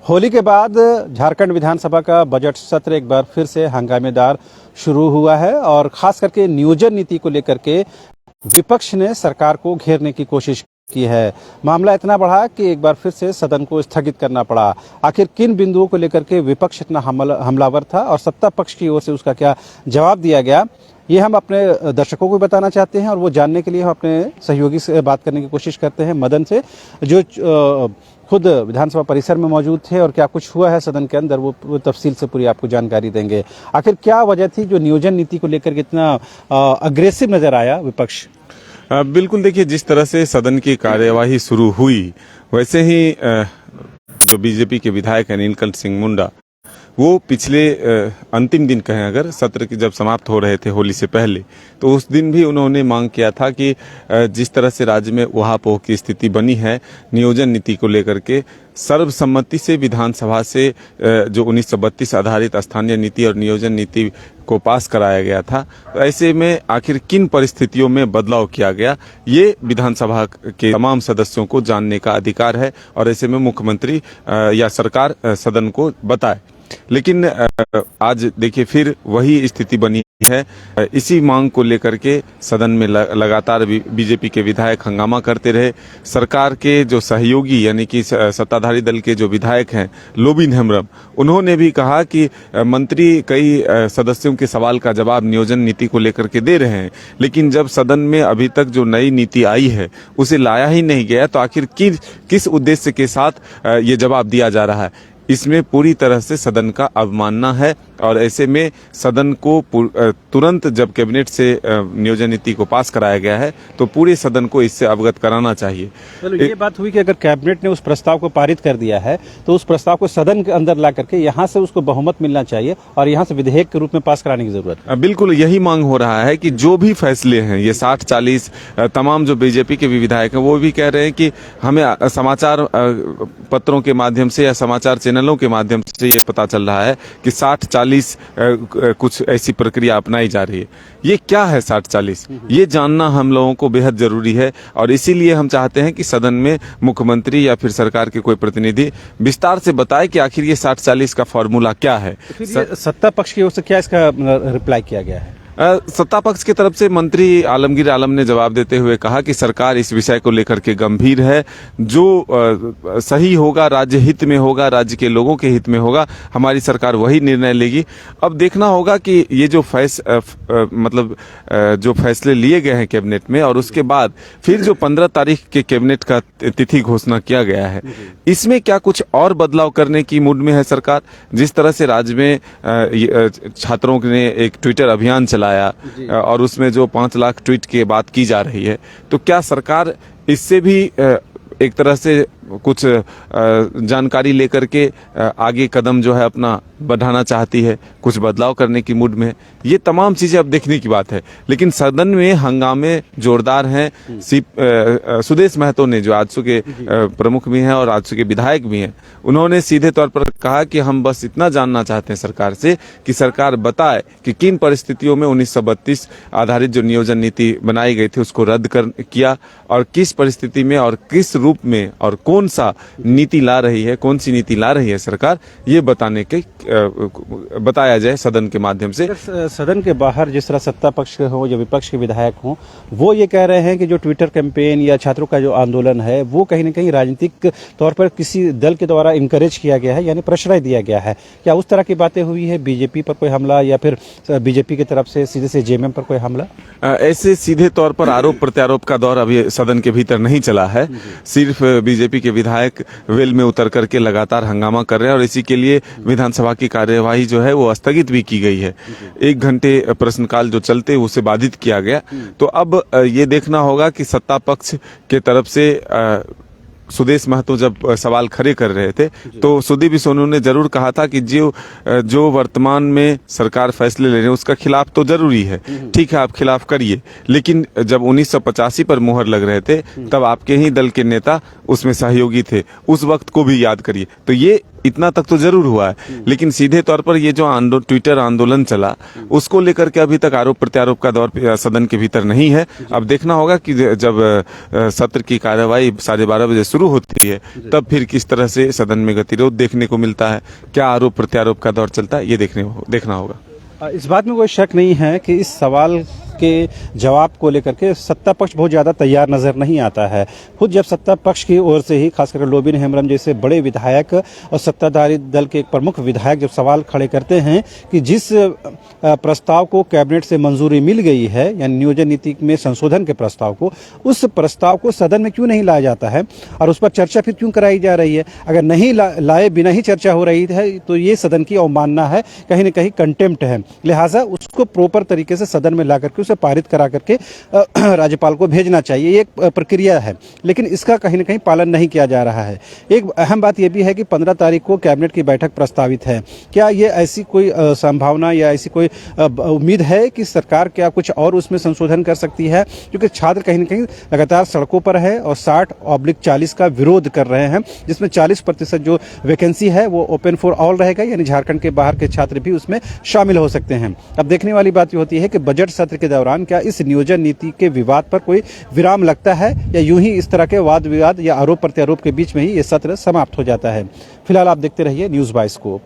होली के बाद झारखंड विधानसभा का बजट सत्र एक बार फिर से हंगामेदार शुरू हुआ है और खास करके नियोजन नीति को लेकर के विपक्ष ने सरकार को घेरने की कोशिश की है। मामला इतना बढ़ा कि एक बार फिर से सदन को स्थगित करना पड़ा। आखिर किन बिंदुओं को लेकर के विपक्ष इतना हमलावर था और सत्ता पक्ष की ओर से उसका क्या जवाब दिया गया, ये हम अपने दर्शकों को बताना चाहते हैं और वो जानने के लिए हम अपने सहयोगी से बात करने की कोशिश करते हैं, मदन से, जो खुद विधानसभा परिसर में मौजूद थे और क्या कुछ हुआ है सदन के अंदर वो तफसील से पूरी आपको जानकारी देंगे। आखिर क्या वजह थी जो नियोजन नीति को लेकर के इतना अग्रेसिव नजर आया विपक्ष? बिल्कुल, देखिए, जिस तरह से सदन की कार्यवाही शुरू हुई वैसे ही जो बीजेपी के विधायक हैं नीलकंठ सिंह मुंडा, वो पिछले अंतिम दिन कहें अगर सत्र की जब समाप्त हो रहे थे होली से पहले, तो उस दिन भी उन्होंने मांग किया था कि जिस तरह से राज्य में उहापोह की स्थिति बनी है नियोजन नीति को लेकर के, सर्वसम्मति से विधानसभा से जो 1932 आधारित स्थानीय नीति और नियोजन नीति को पास कराया गया था, तो ऐसे में आखिर किन परिस्थितियों में बदलाव किया गया, ये विधानसभा के तमाम सदस्यों को जानने का अधिकार है और ऐसे में मुख्यमंत्री या सरकार सदन को बताए। लेकिन आज देखिए फिर वही स्थिति बनी है। इसी मांग को लेकर के सदन में लगातार बीजेपी के विधायक हंगामा करते रहे। सरकार के जो सहयोगी यानी कि सत्ताधारी दल के जो विधायक हैं लोबिन हेम्ब्रम, उन्होंने भी कहा कि मंत्री कई सदस्यों के सवाल का जवाब नियोजन नीति को लेकर के दे रहे हैं, लेकिन जब सदन में अभी तक जो नई नीति आई है उसे लाया ही नहीं गया, तो आखिर किस उद्देश्य के साथ ये जवाब दिया जा रहा है। इसमें पूरी तरह से सदन का अवमानना है और ऐसे में सदन को तुरंत जब कैबिनेट से नियोजन नीति को पास कराया गया है तो पूरे सदन को इससे अवगत कराना चाहिए। चलो, ये बात हुई कि अगर कैबिनेट ने उस प्रस्ताव को पारित कर दिया है तो उस प्रस्ताव को सदन के अंदर ला करके यहाँ से उसको बहुमत मिलना चाहिए और यहाँ से विधेयक के रूप में पास कराने की जरूरत है। बिल्कुल यही मांग हो रहा है कि जो भी फैसले हैं ये 60-40 तमाम जो बीजेपी के भी विधायक हैं वो भी कह रहे हैं कि हमें समाचार पत्रों के माध्यम से या समाचार चैनलों के माध्यम से ये पता चल रहा है कि 60-40 कुछ ऐसी प्रक्रिया अपनाई जा रही है। ये क्या है 60-40, ये जानना हम लोगों को बेहद जरूरी है और इसीलिए हम चाहते हैं कि सदन में मुख्यमंत्री या फिर सरकार के कोई प्रतिनिधि विस्तार से बताए कि आखिर ये 60-40 का फॉर्मूला क्या है। तो फिर सत्ता पक्ष की ओर से क्या इसका रिप्लाई किया गया है? सत्ता पक्ष की तरफ से मंत्री आलमगीर आलम ने जवाब देते हुए कहा कि सरकार इस विषय को लेकर के गंभीर है, जो सही होगा, राज्य हित में होगा, राज्य के लोगों के हित में होगा, हमारी सरकार वही निर्णय लेगी। अब देखना होगा कि ये जो जो फैसले लिए गए हैं कैबिनेट में और उसके बाद फिर जो 15 तारीख के कैबिनेट का तिथि घोषणा किया गया है, इसमें क्या कुछ और बदलाव करने की मूड में है सरकार। जिस तरह से राज्य में छात्रों ने एक ट्विटर अभियान चलाया और उसमें जो 5 लाख ट्वीट की बात की जा रही है, तो क्या सरकार इससे भी एक तरह से कुछ जानकारी लेकर के आगे कदम जो है अपना बढ़ाना चाहती है, कुछ बदलाव करने की मूड में? ये तमाम चीजें अब देखने की बात है। लेकिन सदन में हंगामे जोरदार हैं। सुदेश महतो ने, जो आजसू के प्रमुख भी हैं और आजसू के विधायक भी हैं, उन्होंने सीधे तौर पर कहा कि हम बस इतना जानना चाहते हैं सरकार से कि सरकार बताए कि किन परिस्थितियों में 1932 आधारित जो नियोजन नीति बनाई गई थी उसको रद्द किया और किस परिस्थिति में और किस रूप में और कौन सा नीति ला रही है, कौन सी नीति ला रही है सरकार, ये बताया जाए सदन के माध्यम से। सदन के बाहर जिस तरह सत्ता पक्ष के हो या विपक्ष के विधायक हों, वो ये कह रहे हैं कि जो ट्विटर कैंपेन या छात्रों का जो आंदोलन है वो कहीं न कहीं राजनीतिक तौर पर किसी दल के द्वारा इनकरेज किया गया है, यानी प्रश्रय दिया गया है। क्या उस तरह की बातें हुई है? बीजेपी पर कोई हमला या फिर बीजेपी की तरफ से सीधे से जेएमएम पर कोई हमला? ऐसे सीधे तौर पर आरोप प्रत्यारोप का दौर अभी सदन के भीतर नहीं चला है। सिर्फ बीजेपी के विधायक वेल में उतर करके लगातार हंगामा कर रहे हैं और इसी के लिए विधानसभा की कार्यवाही जो है वो स्थगित भी की गई है। 1 घंटे प्रश्नकाल जो चलते उसे बाधित किया गया। तो अब ये देखना होगा कि सत्ता पक्ष के तरफ से सुदेश महतो जब सवाल खड़े कर रहे थे तो सुदीप सोनू ने जरूर कहा था कि जो वर्तमान में सरकार फैसले ले रही है उसका खिलाफ तो जरूरी है, ठीक है आप खिलाफ करिए, लेकिन जब 1985 पर मोहर लग रहे थे तब आपके ही दल के नेता उसमें सहयोगी थे, उस वक्त को भी याद करिए। तो ये इतना तक तो जरूर हुआ है, लेकिन सीधे तौर पर ये जो ट्विटर आंदोलन चला उसको लेकर के अभी तक आरोप प्रत्यारोप का दौर सदन के भीतर नहीं है। अब देखना होगा कि जब सत्र की कार्यवाही 12:30 बजे शुरू होती है तब फिर किस तरह से सदन में गतिरोध देखने को मिलता है, क्या आरोप प्रत्यारोप का दौर चलता है, ये देखना होगा। इस बात में कोई शक नहीं है कि इस सवाल के जवाब को लेकर के सत्ता पक्ष बहुत ज़्यादा तैयार नजर नहीं आता है। खुद जब सत्ता पक्ष की ओर से ही खासकर लोबिन हेम्ब्रम जैसे बड़े विधायक और सत्ताधारी दल के एक प्रमुख विधायक जब सवाल खड़े करते हैं कि जिस प्रस्ताव को कैबिनेट से मंजूरी मिल गई है यानी नियोजन नीति में संशोधन के प्रस्ताव को, उस प्रस्ताव को सदन में क्यों नहीं लाया जाता है और उस पर चर्चा फिर क्यों कराई जा रही है। अगर नहीं लाए बिना ही चर्चा हो रही है तो ये सदन की अवमानना है, कहीं ना कहीं कंटेम्प्ट है। लिहाजा उसको प्रॉपर तरीके से सदन में ला करके उसे पारित करा करके राज्यपाल को भेजना चाहिए। ये एक प्रक्रिया है, लेकिन इसका कहीं ना कहीं पालन नहीं किया जा रहा है। एक अहम बात यह भी है कि 15 तारीख को कैबिनेट की बैठक प्रस्तावित है। क्या ये ऐसी कोई संभावना या ऐसी कोई उम्मीद है कि सरकार क्या कुछ और उसमें संशोधन कर सकती है, क्योंकि छात्र कहीं ना कहीं लगातार सड़कों पर है और 60/40 का विरोध कर रहे हैं, जिसमें 40% जो वैकेंसी है वो ओपन फॉर ऑल रहेगा, यानी झारखंड के बाहर के छात्र भी उसमें शामिल हो सकते हैं। अब देखने वाली बात ये होती है कि बजट सत्र के दौरान क्या इस नियोजन नीति के विवाद पर कोई विराम लगता है या यूं ही इस तरह के वाद विवाद या आरोप प्रत्यारोप के बीच में ही ये सत्र समाप्त हो जाता है। फिलहाल आप देखते रहिए न्यूज़ 22 को।